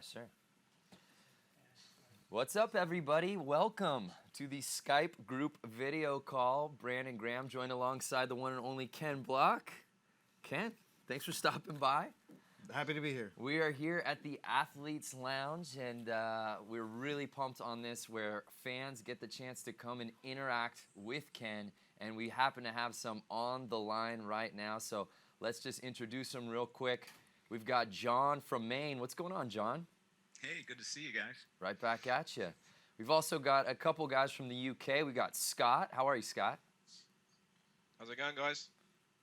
Yeah, sure. What's up, everybody? Welcome to the Skype group video call. Brandon Graham joined alongside the one and only Ken Block. Ken, thanks for stopping by. Happy to be here. We are here at the Athletes Lounge, and we're really pumped on this, where fans get the chance to come and interact with Ken, and we happen to have some on the line right now, so let's just introduce them real quick. We've got John from Maine. What's going on, John? Hey, good to see you guys. Right back at you. We've also got a couple guys from the UK. We got Scott. How are you, Scott? How's it going, guys?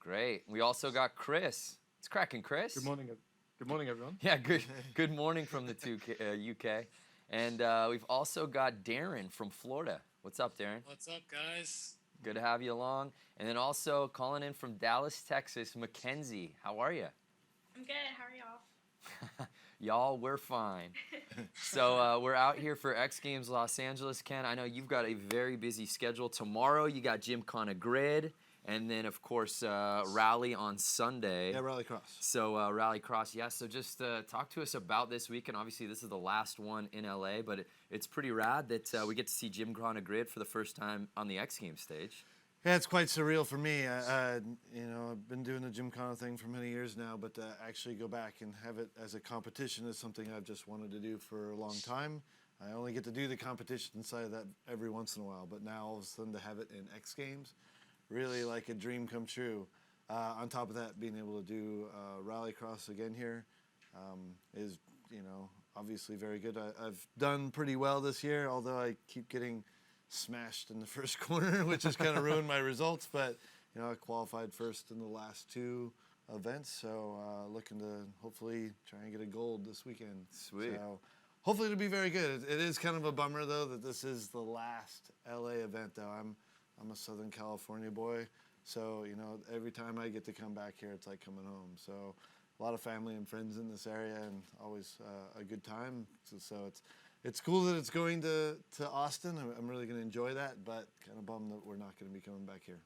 Great. We also got Chris. It's cracking, Chris. Good morning. Good morning, everyone. Yeah, good morning from the UK. And we've also got Darren from Florida. What's up, Darren? What's up, guys? Good to have you along. And then also calling in from Dallas, Texas, Mackenzie. How are you? I'm good. How are y'all? Y'all, we're fine. So we're out here for X Games Los Angeles. Ken, I know you've got a very busy schedule. Tomorrow you got Gymkhana GRID, and then, of course, Rally on Sunday. Yeah, Rally Cross. So Rally Cross, yeah. So just talk to us about this weekend. Obviously, this is the last one in L.A., but it's pretty rad that we get to see Gymkhana GRID for the first time on the X Games stage. Yeah, it's quite surreal for me. I've been doing the Gymkhana thing for many years now, but to actually go back and have it as a competition is something I've just wanted to do for a long time. I only get to do the competition side of that every once in a while, but now all of a sudden to have it in X Games, really like a dream come true. On top of that, being able to do Rally Cross again here is, obviously very good. I've done pretty well this year, although I keep getting smashed in the first corner, which has kind of ruined my results, but I qualified first in the last two events, so looking to hopefully try and get a gold this weekend. Sweet. So hopefully it'll be very good. It is kind of a bummer though that this is the last LA event though. I'm a Southern California boy, so every time I get to come back here, it's like coming home. So a lot of family and friends in this area, and always a good time. So it's cool that it's going to Austin. I'm really going to enjoy that, but kind of bummed that we're not going to be coming back here.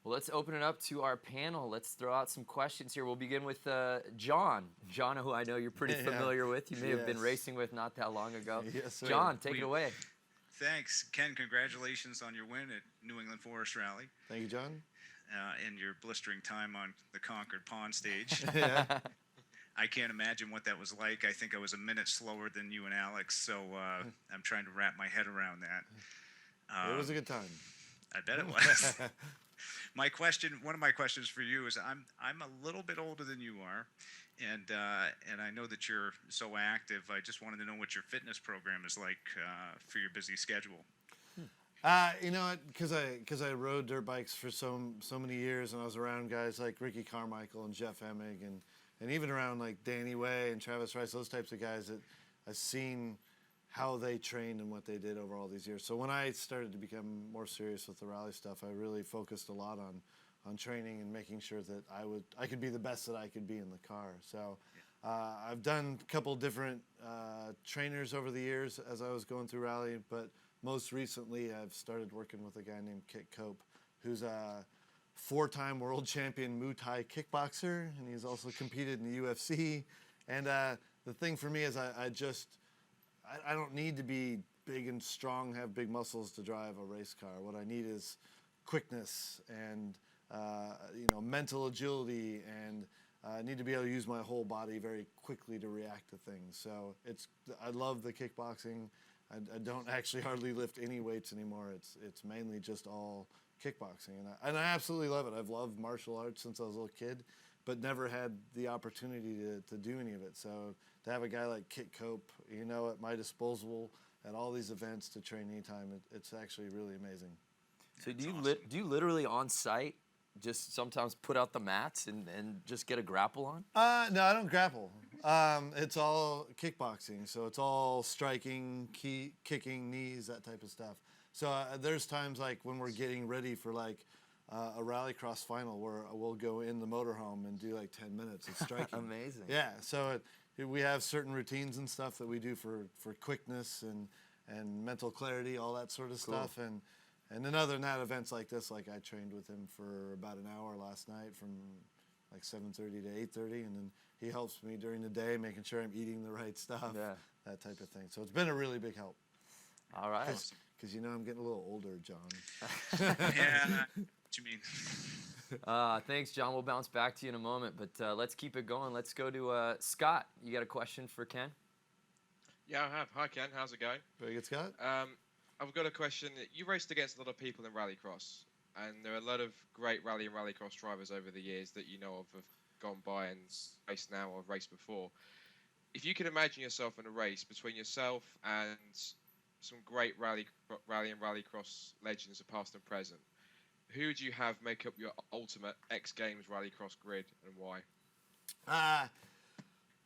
Well, let's open it up to our panel. Let's throw out some questions here. We'll begin with John. John, who I know you're pretty familiar with. You may have been racing with not that long ago. Yes, sir. John, take it away. Thanks. Ken, congratulations on your win at New England Forest Rally. Thank you, John. And your blistering time on the Concord Pond stage. Yeah. I can't imagine what that was like. I think I was a minute slower than you and Alex, so I'm trying to wrap my head around that. It was a good time. I bet it was. One of my questions for you is, I'm a little bit older than you are, and I know that you're so active. I just wanted to know what your fitness program is like for your busy schedule. Because I rode dirt bikes for so many years, and I was around guys like Ricky Carmichael and Jeff Emig, and even around like Danny Way and Travis Rice, those types of guys that I've seen how they trained and what they did over all these years. So when I started to become more serious with the rally stuff, I really focused a lot on training and making sure that I could be the best that I could be in the car. So I've done a couple different trainers over the years as I was going through rally, but most recently I've started working with a guy named Kit Cope, who's a 4-time world champion Muay Thai kickboxer, and he's also competed in the UFC. And the thing for me is I don't need to be big and strong, have big muscles to drive a race car. What I need is quickness and mental agility, and I need to be able to use my whole body very quickly to react to things. So I love the kickboxing. I don't actually hardly lift any weights anymore. It's mainly just all kickboxing, and I absolutely love it. I've loved martial arts since I was a little kid, but never had the opportunity to do any of it. So to have a guy like Kit Cope, at my disposal at all these events to train anytime, it's actually really amazing. So do you literally on site just sometimes put out the mats and just get a grapple on? No, I don't grapple. It's all kickboxing, so it's all striking, kicking, knees, that type of stuff. So there's times like when we're getting ready for like a rallycross final where we'll go in the motorhome and do like 10 minutes of striking. Amazing. Yeah, so we have certain routines and stuff that we do for quickness and mental clarity, all that sort of stuff. And then other than that, events like this, like I trained with him for about an hour last night from like 7:30 to 8:30, and then he helps me during the day, making sure I'm eating the right stuff, Yeah. that type of thing. So it's been a really big help. All right. Because I'm getting a little older, John. Yeah. What you mean? Thanks, John. We'll bounce back to you in a moment, but let's keep it going. Let's go to Scott. You got a question for Ken? Yeah, I have. Hi, Ken. How's it going? Very good, Scott. I've got a question. You raced against a lot of people in rallycross, and there are a lot of great rally and rallycross drivers over the years that you know of have gone by and raced now or raced before. If you could imagine yourself in a race between yourself and some great rally and rallycross legends of past and present, who would you have make up your ultimate X Games rallycross grid and why?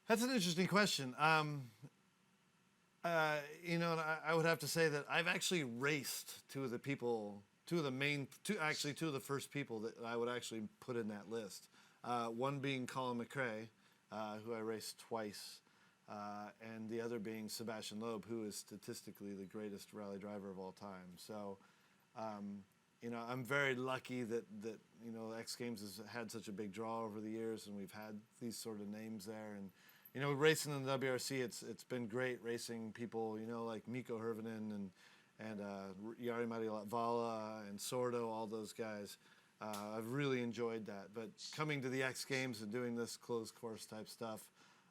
That's an interesting question. And I would have to say that I've actually raced two of the first people that I would actually put in that list. One being Colin McRae, who I raced twice, and the other being Sebastian Loeb, who is statistically the greatest rally driver of all time. So, I'm very lucky that X Games has had such a big draw over the years, and we've had these sort of names there. And racing in the WRC, it's been great racing people, like Mikko Hirvonen and Jari-Matti Latvala and Sordo, all those guys. I've really enjoyed that. But coming to the X Games and doing this closed course type stuff,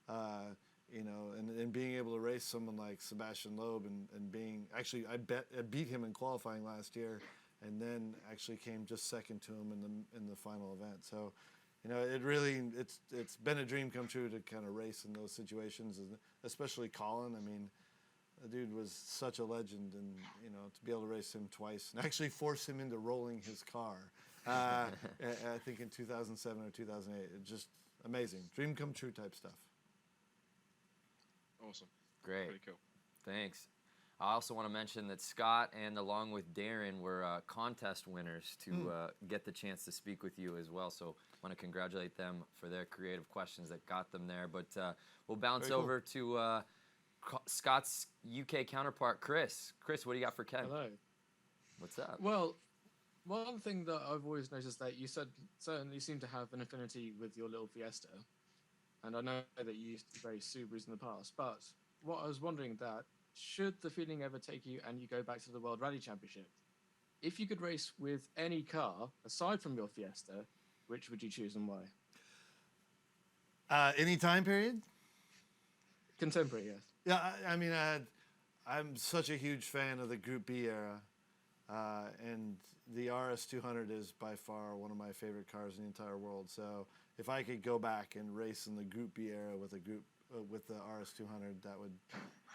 and being able to race someone like Sebastian Loeb and being actually I beat him in qualifying last year, and then actually came just second to him in the final event. So. It's been a dream come true to kind of race in those situations, and especially Colin. I mean, the dude was such a legend, and to be able to race him twice and actually force him into rolling his car, I think in 2007 or 2008, it's just amazing, dream come true type stuff. Awesome. Great. Pretty cool. Thanks. I also want to mention that Scott and along with Darren were contest winners to get the chance to speak with you as well. So I want to congratulate them for their creative questions that got them there. But we'll bounce over to Scott's UK counterpart, Chris. Chris, what do you got for Ken? Hello. What's up? Well, one thing that I've always noticed that you certainly seem to have an affinity with your little Fiesta. And I know that you used to race Subarus in the past. But what I was wondering that, should the feeling ever take you and you go back to the World Rally Championship, if you could race with any car aside from your Fiesta, which would you choose and why? Any time period? Contemporary, yes. Yeah, I mean, I'm such a huge fan of the Group B era, and the RS200 is by far one of my favorite cars in the entire world. So if I could go back and race in the Group B era with the RS200, that would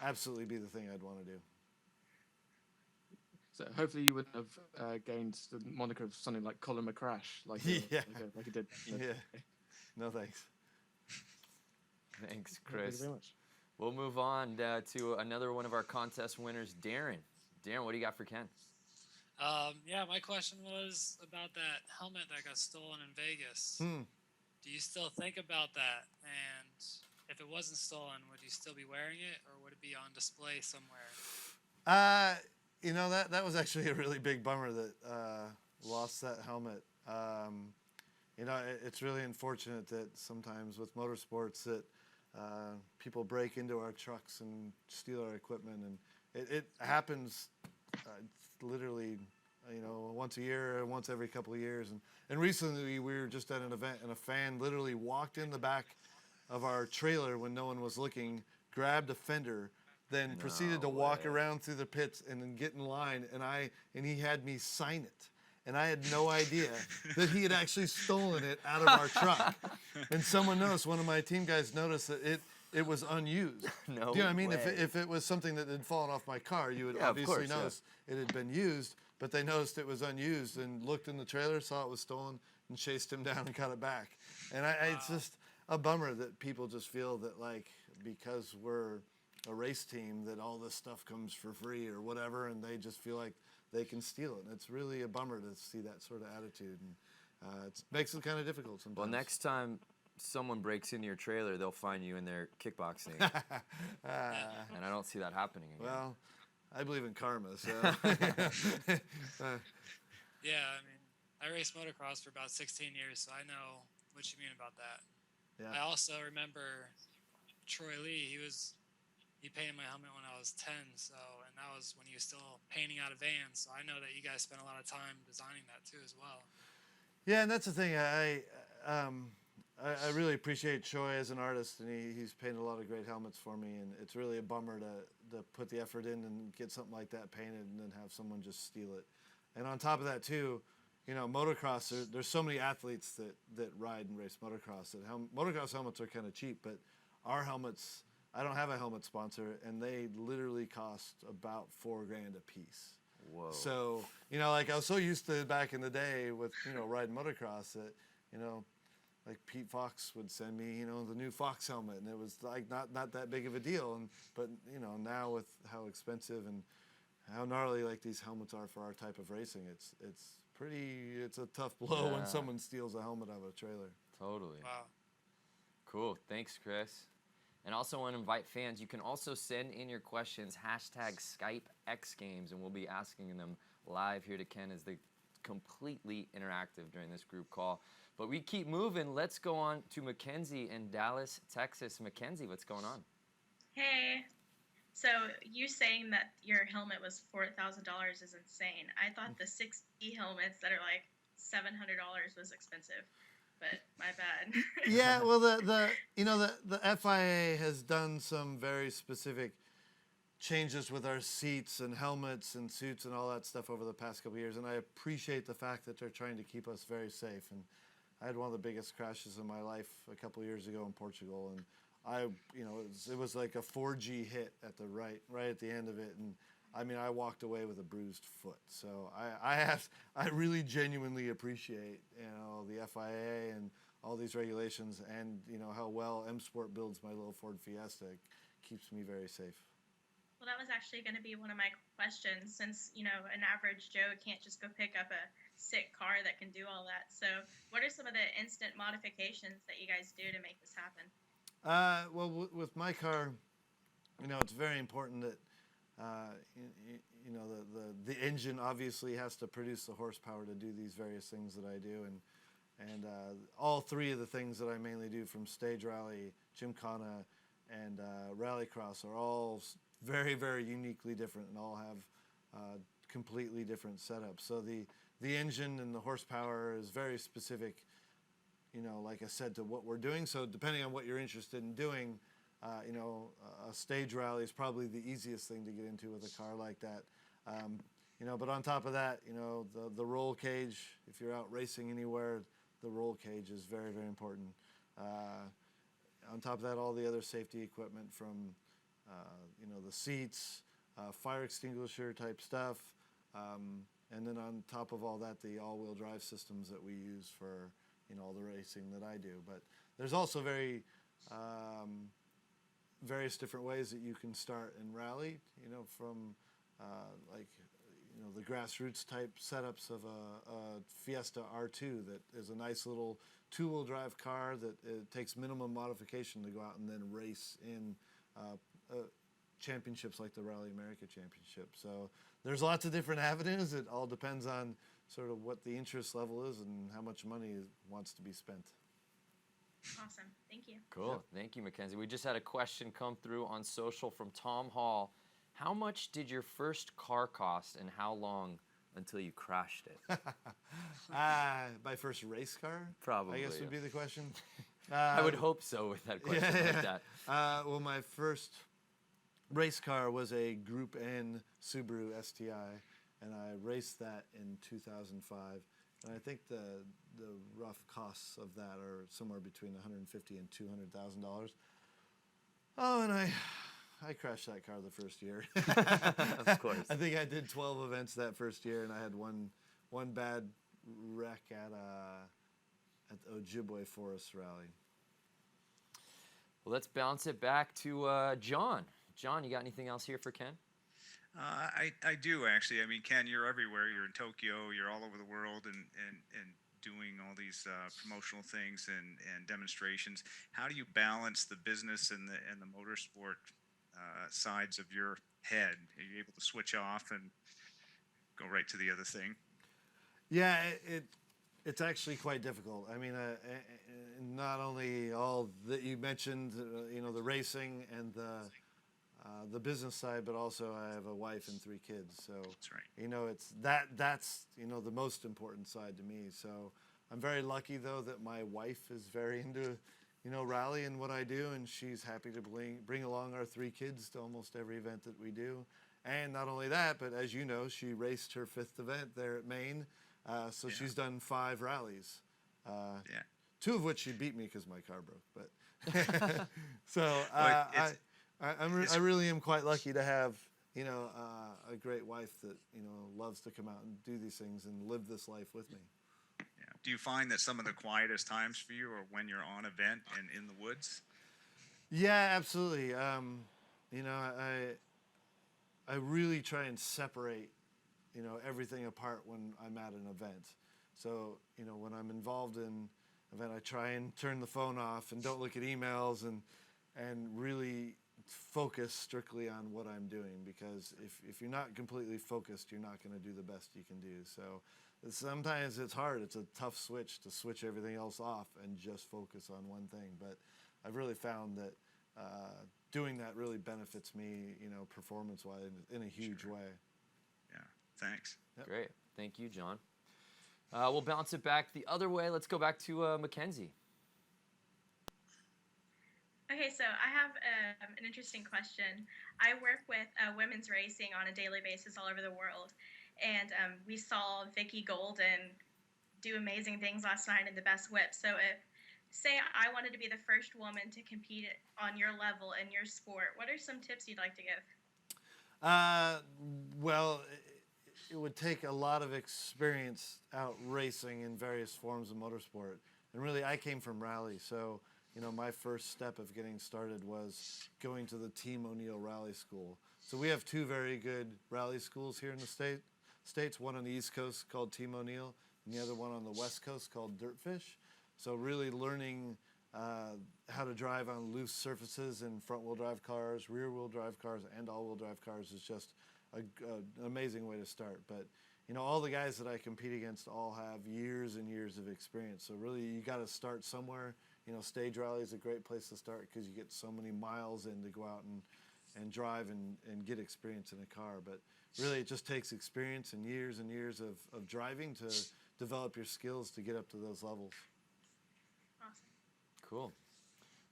absolutely be the thing I'd want to do. So hopefully you wouldn't have gained the moniker of something like Colin McCrash, like you did. Yeah. No thanks. Thanks, Thank Chris. you very much. We'll move on to another one of our contest winners, Darren. Darren, what do you got for Ken? My question was about that helmet that got stolen in Vegas. Do you still think about that? And if it wasn't stolen, would you still be wearing it, or would it be on display somewhere? That was actually a really big bummer that lost that helmet. It's really unfortunate that sometimes with motorsports that people break into our trucks and steal our equipment, and it happens literally, once a year, once every couple of years. And recently we were just at an event, and a fan literally walked in the back of our trailer when no one was looking, grabbed a fender, then proceeded to walk around through the pits and then get in line, and he had me sign it. And I had no idea that he had actually stolen it out of our truck. And someone noticed, one of my team guys noticed that it was unused. No Do you know what I mean? way. If it was something that had fallen off my car, you would obviously notice it had been used, but they noticed it was unused and looked in the trailer, saw it was stolen, and chased him down and got it back. And it's just a bummer that people just feel that, like, because we're a race team, that all this stuff comes for free or whatever, and they just feel like they can steal it. And it's really a bummer to see that sort of attitude, and it makes it kind of difficult sometimes. Well, next time someone breaks into your trailer, they'll find you in there kickboxing. And I don't see that happening again. Well, I believe in karma, so. Yeah, I mean, I raced motocross for about 16 years, so I know what you mean about that. Yeah. I also remember Troy Lee. He painted my helmet when I was 10. So, and that was when he was still painting out of vans. So I know that you guys spent a lot of time designing that too as well. Yeah, and that's the thing. I really appreciate Choi as an artist, and he's painted a lot of great helmets for me. And it's really a bummer to put the effort in and get something like that painted, and then have someone just steal it. And on top of that, too, motocross. There's so many athletes that ride and race motocross. That motocross helmets are kind of cheap, but our helmets. I don't have a helmet sponsor, and they literally cost about $4,000 a piece. Whoa. So, like I was so used to back in the day with, riding motocross that, like Pete Fox would send me, the new Fox helmet, and it was like not that big of a deal. But now with how expensive and how gnarly like these helmets are for our type of racing, it's a tough blow when someone steals a helmet out of a trailer. Totally. Wow. Cool. Thanks, Chris. And also want to invite fans. You can also send in your questions, #Skype X Games, and we'll be asking them live here to Ken as they completely interactive during this group call. But we keep moving. Let's go on to Mackenzie in Dallas, Texas. Mackenzie, what's going on? Hey. So you saying that your helmet was $4,000 is insane. I thought the 6E helmets that are like $700 was expensive. But my bad. Yeah, well, the FIA has done some very specific changes with our seats and helmets and suits and all that stuff over the past couple of years, and I appreciate the fact that they're trying to keep us very safe. And I had one of the biggest crashes in my life a couple of years ago in Portugal, and it was like a 4G hit at the right at the end of it, and I mean, I walked away with a bruised foot. So I really genuinely appreciate, the FIA and all these regulations, and how well M Sport builds my little Ford Fiesta. It keeps me very safe. Well, that was actually going to be one of my questions, since an average Joe can't just go pick up a sick car that can do all that. So what are some of the instant modifications that you guys do to make this happen? Well, with my car, it's very important that the engine obviously has to produce the horsepower to do these various things that I do, and all three of the things that I mainly do, from stage rally, Gymkhana, and rallycross, are all very, very uniquely different, and all have completely different setups. So the engine and the horsepower is very specific, like I said, to what we're doing. So depending on what you're interested in doing, a stage rally is probably the easiest thing to get into with a car like that. But on top of that, the roll cage, if you're out racing anywhere, the roll cage is very, very important. On top of that, all the other safety equipment from, the seats, fire extinguisher type stuff. And then on top of all that, the all-wheel drive systems that we use for, all the racing that I do. But there's also various different ways that you can start in rally, from the grassroots type setups of a Fiesta R2 that is a nice little two-wheel drive car that it takes minimum modification to go out and then race in championships like the Rally America Championship. So there's lots of different avenues. It all depends on sort of what the interest level is and how much money wants to be spent. Awesome. Thank you. Cool. Yep. Thank you, Mackenzie. We just had a question come through on social from Tom Hall. How much did your first car cost, and how long until you crashed it? My first race car? Probably. I guess would be the question. I would hope so with that question like that. Well, my first race car was a Group N Subaru STI, and I raced that in 2005. And I think the rough costs of that are somewhere between $150,000 and $200,000. Oh, and I crashed that car the first year. Of course. I think I did 12 events that first year, and I had one bad wreck at the Ojibwe Forest Rally. Well, let's bounce it back to John. John, you got anything else here for Ken? I do, actually. I mean, Ken, you're everywhere. You're in Tokyo. You're all over the world and doing all these promotional things and demonstrations. How do you balance the business and the motorsport sides of your head? Are you able to switch off and go right to the other thing? Yeah, It's actually quite difficult. I mean, not only all that you mentioned, the racing and the business side, but also I have a wife and 3 kids. So That's right. it's that's the most important side to me. So I'm very lucky though that my wife is very into rally and what I do, and she's happy to bring along our 3 kids to almost every event that we do. And not only that, but as you know, she raced her 5th event there at Maine. So she's done 5 rallies. 2 of which she beat me because my car broke. But so I really am quite lucky to have a great wife that loves to come out and do these things and live this life with me. Yeah. Do you find that some of the quietest times for you are when you're on event and in the woods? Yeah, absolutely. I really try and separate, everything apart when I'm at an event. So, when I'm involved in an event, I try and turn the phone off and don't look at emails and really focus strictly on what I'm doing, because if you're not completely focused, you're not going to do the best you can do. So sometimes it's hard. It's a tough switch to switch everything else off and just focus on one thing. But I've really found that doing that really benefits me, performance-wise in a huge way. Yeah, thanks. Yep. Great. Thank you, John. We'll bounce it back the other way. Let's go back to Mackenzie. Okay, so I have an interesting question. I work with women's racing on a daily basis all over the world, and we saw Vicky Golden do amazing things last night in the best whip. So if, say, I wanted to be the first woman to compete on your level in your sport, what are some tips you'd like to give? Well, it would take a lot of experience out racing in various forms of motorsport. And really, I came from rally, so my first step of getting started was going to the Team O'Neill Rally School. So we have 2 very good rally schools here in the States, one on the East Coast called Team O'Neill, and the other one on the West Coast called Dirtfish. So really learning how to drive on loose surfaces in front-wheel drive cars, rear-wheel drive cars, and all-wheel drive cars is just an amazing way to start. But all the guys that I compete against all have years and years of experience. So really, you got to start somewhere. Stage rally is a great place to start because you get so many miles in to go out and drive and get experience in a car. But really, it just takes experience and years of driving to develop your skills to get up to those levels. Awesome. Cool.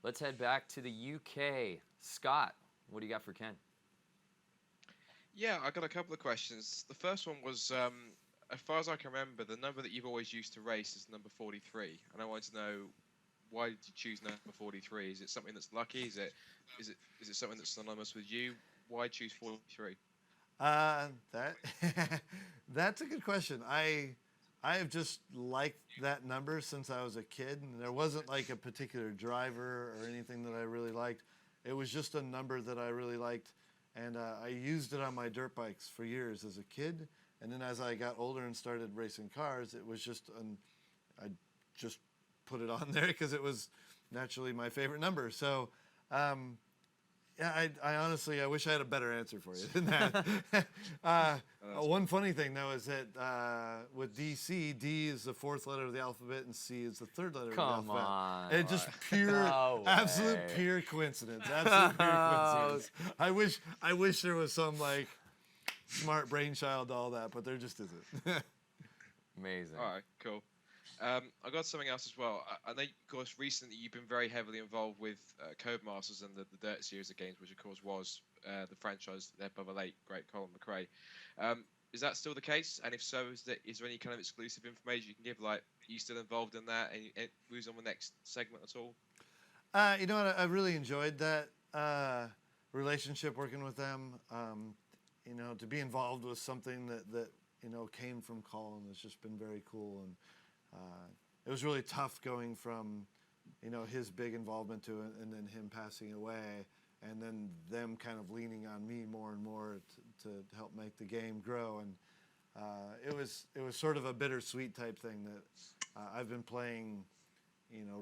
Let's head back to the UK. Scott, what do you got for Ken? Yeah, I got a couple of questions. The first one was, as far as I can remember, the number that you've always used to race is number 43, and I wanted to know, why did you choose number 43? Is it something that's lucky? Is it something that's synonymous with you? Why choose 43? That's a good question. I have just liked that number since I was a kid, and there wasn't like a particular driver or anything that I really liked. It was just a number that I really liked, and I used it on my dirt bikes for years as a kid. And then as I got older and started racing cars, it was just I just put it on there because it was naturally my favorite number. So, yeah, I honestly, I wish I had a better answer for you than that. One funny thing, though, is that with DC, D is the 4th letter of the alphabet and C is the 3rd letter of the alphabet. Come on. And just pure, No absolute way. pure coincidence. Absolute pure coincidence. I wish there was some, like, smart brainchild to all that, but there just isn't. Amazing. All right, cool. I got something else as well. I know, of course, recently you've been very heavily involved with Codemasters and the Dirt series of games, which of course was the franchise led by the late great Colin McRae. Is that still the case? And if so, is there any kind of exclusive information you can give? Like, are you still involved in that? And who's on the next segment at all? You know what? I really enjoyed that relationship working with them. To be involved with something that came from Colin has just been very cool. And it was really tough going from, his big involvement to it, and then him passing away, and then them kind of leaning on me more and more to help make the game grow. And it was sort of a bittersweet type thing that I've been playing,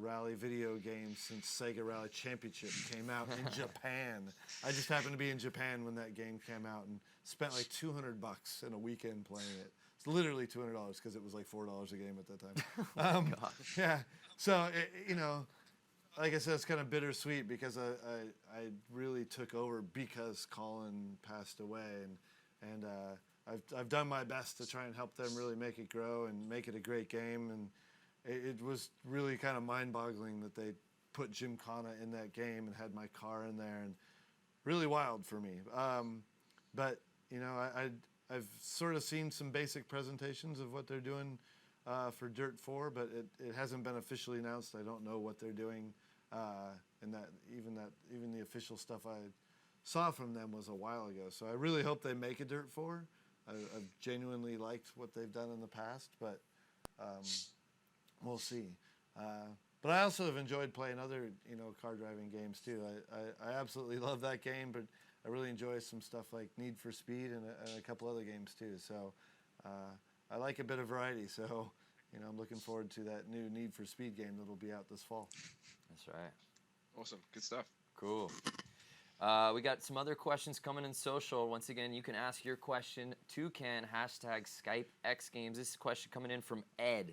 rally video games since Sega Rally Championship came out in Japan. I just happened to be in Japan when that game came out and spent like $200 in a weekend playing it. It's literally $200 because it was like $4 a game at that time. Yeah. So you know, like I said, it's kind of bittersweet because I really took over because Colin passed away, and I've done my best to try and help them really make it grow and make it a great game, and it was really kind of mind-boggling that they put Gymkhana in that game and had my car in there, and really wild for me. But you know, I've sort of seen some basic presentations of what they're doing for Dirt 4, but it hasn't been officially announced. I don't know what they're doing, and even the official stuff I saw from them was a while ago. So I really hope they make a Dirt 4. I've genuinely liked what they've done in the past, but we'll see. But I also have enjoyed playing other, you know, car driving games too. I absolutely love that game, but I really enjoy some stuff like Need for Speed and a couple other games too. So I like a bit of variety. So, you know, I'm looking forward to that new Need for Speed game that'll be out this fall. That's right. Awesome. Good stuff. Cool. We got some other questions coming in social. Once again, you can ask your question to Ken, hashtag Skype X Games. This question coming in from Ed.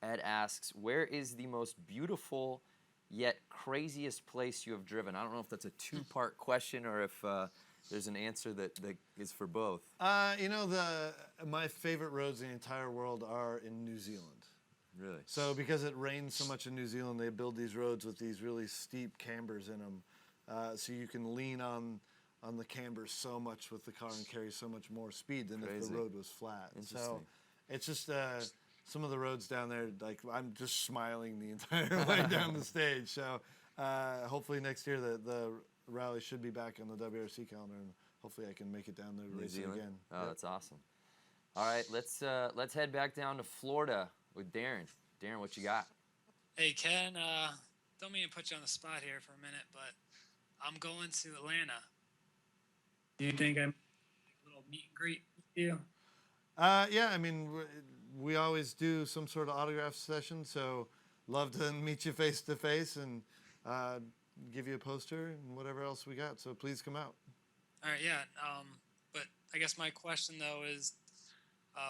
Ed asks, where is the most beautiful yet craziest place you have driven? I don't know if that's a two-part question or if there's an answer that is for both. You know, my favorite roads in the entire world are in New Zealand. Really? So because it rains so much in New Zealand, they build these roads with these really steep cambers in them. So you can lean on the cambers so much with the car and carry so much more speed than if the road was flat. So it's just some of the roads down there, like I'm just smiling the entire way down the stage. So hopefully next year the rally should be back on the WRC calendar, and hopefully I can make it down there to race it again. Oh, that's awesome. All right, let's head back down to Florida with Darren. Darren, what you got? Hey, Ken, don't mean to put you on the spot here for a minute, but I'm going to Atlanta. Do you think I'm a little meet and greet with you? Yeah, I mean, we always do some sort of autograph session, so love to meet you face to face and give you a poster and whatever else we got. So please come out. All right, yeah. But I guess my question though is,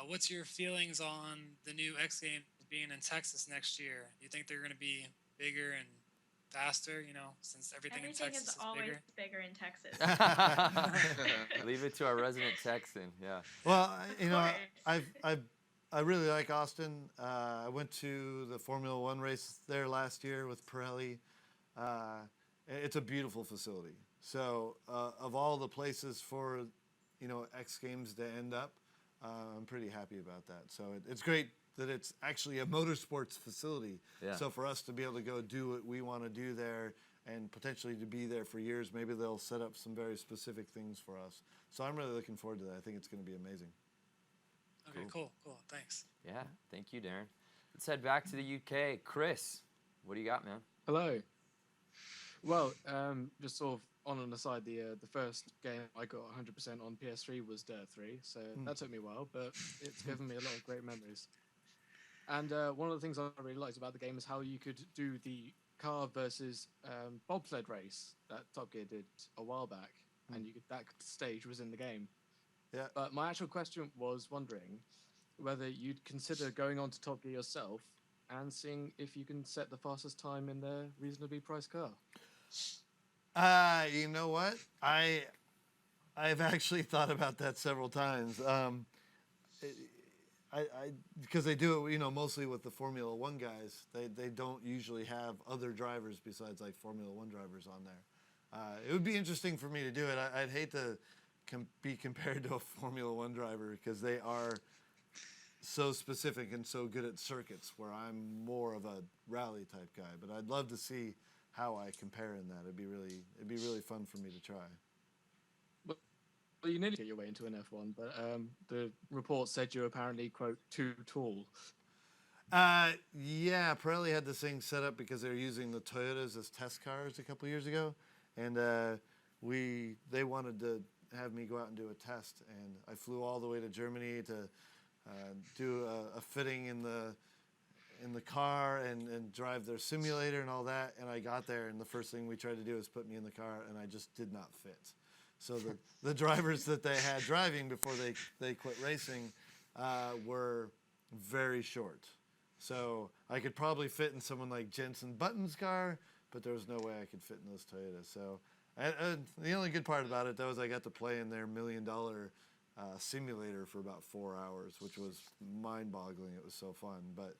what's your feelings on the new X Games being in Texas next year? Do you think they're going to be bigger and faster? You know, since everything in Texas is is always bigger. in Texas. Leave it to our resident Texan. Yeah. Well, you know, I really like Austin. I went to the Formula One race there last year with Pirelli. It's a beautiful facility. So of all the places for, you know, X Games to end up, I'm pretty happy about that. So it's great that it's actually a motorsports facility. Yeah. So for us to be able to go do what we want to do there and potentially to be there for years, maybe they'll set up some very specific things for us. So I'm really looking forward to that. I think it's going to be amazing. Okay, cool. Thanks. Yeah, thank you, Darren. Let's head back to the UK. Chris, what do you got, man? Hello. Well, just sort of on an aside, the first game I got 100% on PS3 was Dirt 3, so that took me a while, but it's given me a lot of great memories. And one of the things I really liked about the game is how you could do the car versus bobsled race that Top Gear did a while back, and that stage was in the game. Yeah. But my actual question was wondering whether you'd consider going on to Top Gear yourself and seeing if you can set the fastest time in their reasonably priced car. You know what? I've actually thought about that several times. Because they do it, you know, mostly with the Formula One guys. They don't usually have other drivers besides like Formula One drivers on there. It would be interesting for me to do it. I'd hate to be compared to a Formula One driver because they are so specific and so good at circuits, where I'm more of a rally type guy. But I'd love to see how I compare in that. It'd be really fun for me to try. Well, you nearly get your way into an F1, but the report said you're apparently, quote, too tall. Yeah, Pirelli had this thing set up because they were using the Toyotas as test cars a couple years ago, and they wanted to have me go out and do a test, and I flew all the way to Germany to do a fitting in the car and drive their simulator and all that, and I got there, and the first thing we tried to do was put me in the car, and I just did not fit. So the drivers that they had driving before they quit racing were very short. So I could probably fit in someone like Jensen Button's car, but there was no way I could fit in those Toyotas. So the only good part about it, though, is I got to play in their $1 million simulator for about 4 hours, which was mind-boggling. It was so fun. But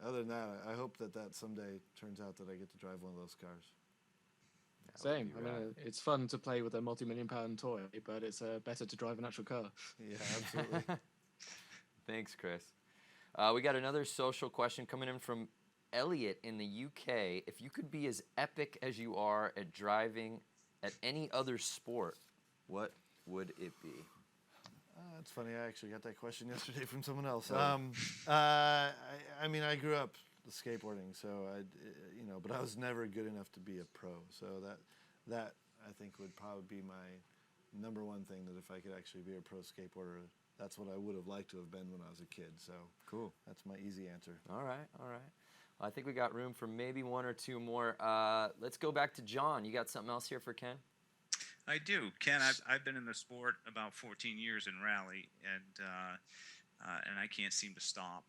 other than that, I hope that someday turns out that I get to drive one of those cars. Same. I mean, it's fun to play with a multi-million-pound toy, but it's better to drive an actual car. Yeah, absolutely. Thanks, Chris. We got another social question coming in from Elliot in the UK. If you could be as epic as you are at driving at any other sport, what would it be? That's funny. I actually got that question yesterday from someone else. I mean, I grew up skateboarding, so but I was never good enough to be a pro. So that I think would probably be my number one thing, that if I could actually be a pro skateboarder, that's what I would have liked to have been when I was a kid. So cool. That's my easy answer. All right. Well, I think we got room for maybe one or two more. Let's go back to John. You got something else here for Ken? I do. Ken, I've been in the sport about 14 years in rally, and I can't seem to stop.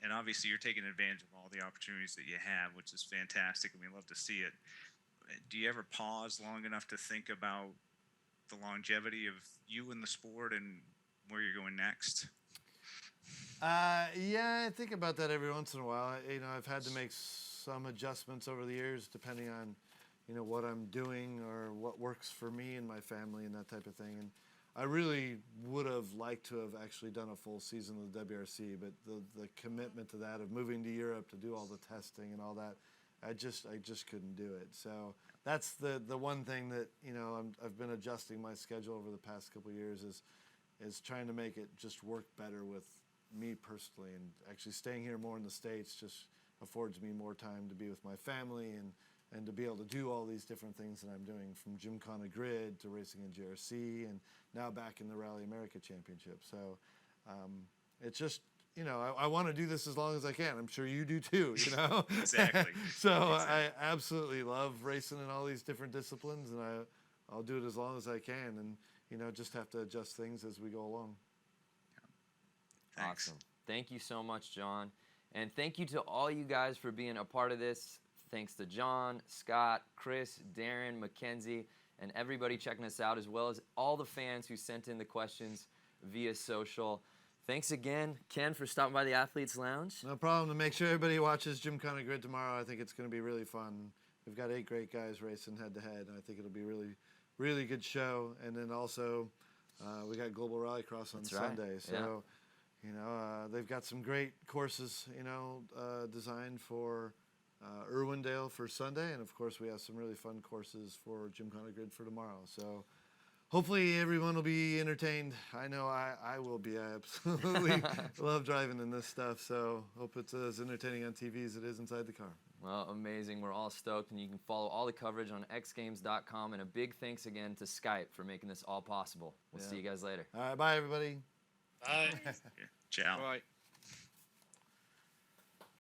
And obviously you're taking advantage of all the opportunities that you have, which is fantastic, and we love to see it. Do you ever pause long enough to think about the longevity of you in the sport and where you're going next? Yeah, I think about that every once in a while. I've had to make some adjustments over the years, depending on, what I'm doing or what works for me and my family and that type of thing. And I really would have liked to have actually done a full season of the WRC, but the commitment to that, of moving to Europe to do all the testing and all that, I just couldn't do it. So that's the one thing that I've been adjusting my schedule over the past couple of years, is trying to make it just work better with me personally, and actually staying here more in the States just affords me more time to be with my family and to be able to do all these different things that I'm doing, from Gymkhana GRID to racing in GRC, and now back in the Rally America Championship. So it's just, I want to do this as long as I can. I'm sure you do too, Exactly. So I absolutely love racing in all these different disciplines, and I'll do it as long as I can, and just have to adjust things as we go along. Thanks. Awesome. Thank you so much, John. And thank you to all you guys for being a part of this. Thanks to John, Scott, Chris, Darren, Mackenzie, and everybody checking us out, as well as all the fans who sent in the questions via social. Thanks again, Ken, for stopping by the Athletes Lounge. No problem. To make sure everybody watches Gymkhana GRID tomorrow, I think it's going to be really fun. We've got 8 great guys racing head-to-head, and I think it'll be a really, really good show. And then also, we got Global Rallycross on Sunday. So, they've got some great courses, designed for Irwindale for Sunday, and of course we have some really fun courses for Gymkhana GRID for tomorrow. So hopefully everyone will be entertained. I know I will be. I absolutely love driving in this stuff, so hope it's as entertaining on TV as it is inside the car. Well, amazing. We're all stoked, and you can follow all the coverage on xgames.com, and a big thanks again to Skype for making this all possible. We'll see you guys later. All right, bye everybody. Bye. Ciao. All right.